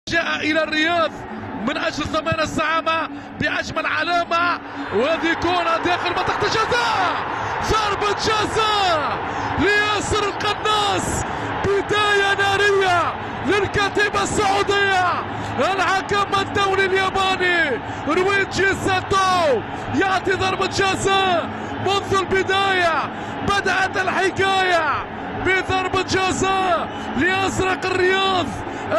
جاء إلى الرياض من أجل ضمان الزعامة بأجمل علامة، وهذه كرة داخل منطقة الجزاء، ضربة جزاء لياسر القناص، بداية نارية للكتيبة السعودية. الحكم الدولي الياباني رويتشي ساتو يعطي ضربة جزاء. منذ البداية بدأت الحكاية بضربة جزاء لأزرق الرياض.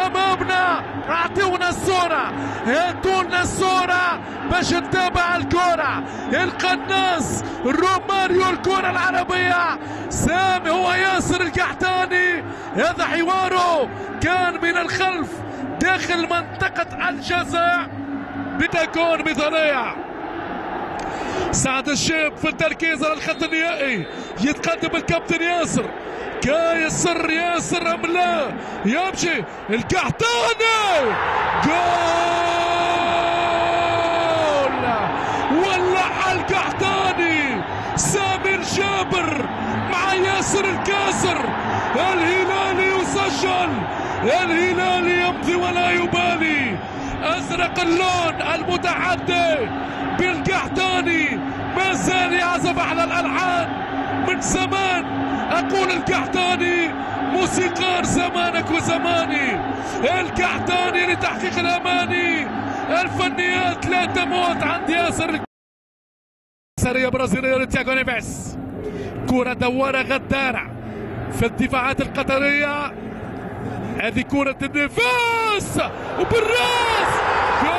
امامنا اعطونا الصورة، هاتولنا الصورة باش نتابع الكرة. القناص روماريو الكرة العربية، سامي هو ياسر القحطاني، هذا حواره كان من الخلف داخل منطقة الجزاء بتكون مثالية. سعد الشاب في التركيز على الخط النهائي، يتقدم الكابتن ياسر، كيسر ياسر ام لا؟ يمشي القحطاني، جول! ولع القحطاني، سامي الجابر مع ياسر الكاسر. الهلالي يسجل، الهلالي يمضي ولا يبالي. ازرق اللون المتحدي بالقحطاني ما زال يعزف على الالحان من زمان. اقول القحطاني موسيقار زمانك وزماني، القحطاني لتحقيق الاماني. الفنيات لا تموت عند ياسر. سرية برازيلية لتياغو نيفيس، كرة دوارة غدارة في الدفاعات القطرية. هذه كرة النيفيس وبالراس، جول!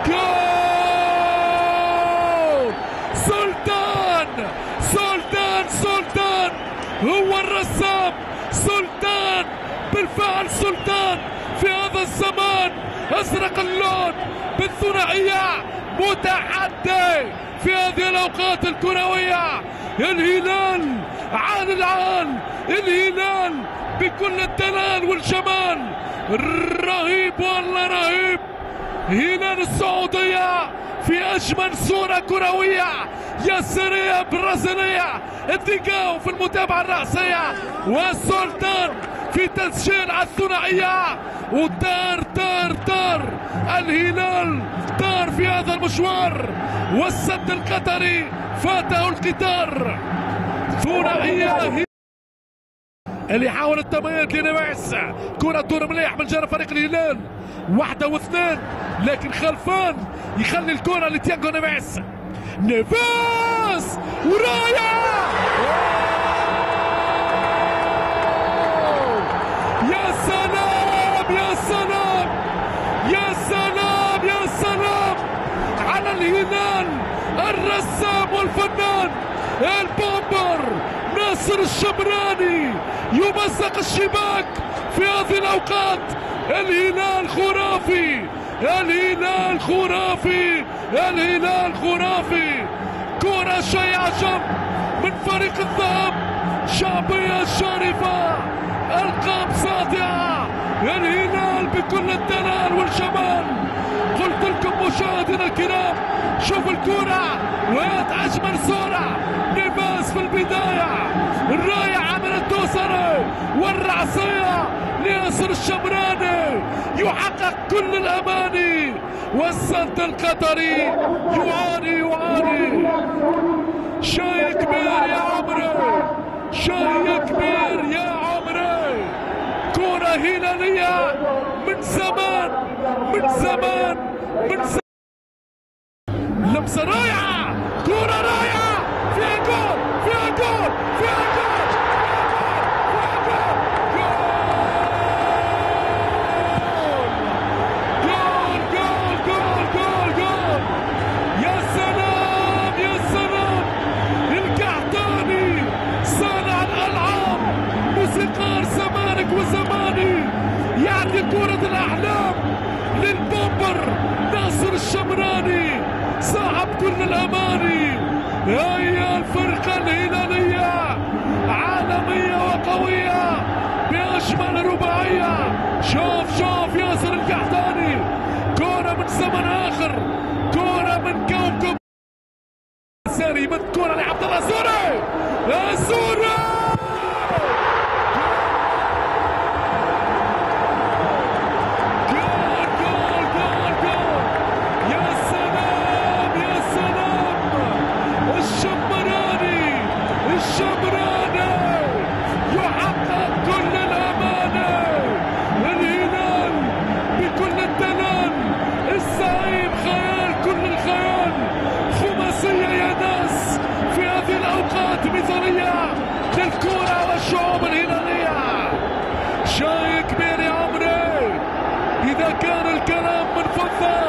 جول! سلطان هو الرسام، سلطان بالفعل، سلطان في هذا الزمان. ازرق اللون بالثنائية، متحدي في هذه الاوقات الكروية. الهلال عال العال، الهلال بكل الدلال والجمال، رهيب والله رهيب. هلال السعودية في أجمل صورة كروية ياسرية برازيلية. الديكاو في المتابعة الرأسية، والسلطان في تسجيل الثنائية. ودار دار دار الهلال، دار في هذا المشوار، والسد القطري فاته القطار. ثنائية اللي حاول التمييز لنيفيس، كرة دور مليح من جانب فريق الهلال، واحدة واثنين، لكن خلفان يخلي الكرة لتياغو نيفيس. نيفيس ورايا، يا سلام يا سلام يا سلام يا سلام على الهلال، الرسام والفنان البومبر ناصر الشمراني يمزق الشباك في هذه الاوقات. الهلال خرافي، الهلال خرافي، الهلال خرافي. كرة شيء عجب من فريق الذهب، شعبية شريفة، ألقاب ساطعة. الهلال بكل الدلال والجمال. قلت لكم مشاهدينا الكرام، شوفوا الكرة وهات أجمل صورة. نيفيس في البداية، الراية عملت دوسري، والرعصية لياسر الشمراني يحقق كل الأماني. والسد القطري يعاني شيء كبير يا عمري، شيء كبير يا عمري. كرة هلالية من زمان من زمان من زمان. لمسة رائعة، كرة رائعة، فيها جول فيها جول فيها جول فيها جول، جول جول جول جول جول. يا سلام يا سلام، القحطاني صانع الألعاب، موسيقار زمانك وزماني، يعني كرة الأحلام للبومبر ناصر الشمراني، صاحب كل الأماني. هي الفرقة الهلالية عالمية وقوية بأجمل رباعية. شوف ياسر القحطاني، كرة من زمن آخر، كرة من كوكب ساري، من كرة لعبد الله الزوري، الزوري شبرانة يحقق كل الأمانة. الهلال بكل الدلال، الزعيم خيال كل الخيال، خماسية يا ناس في هذه الأوقات مثالية للكرة والشعوب الهلالية. شيء كبير يا عمري، إذا كان الكلام من فضة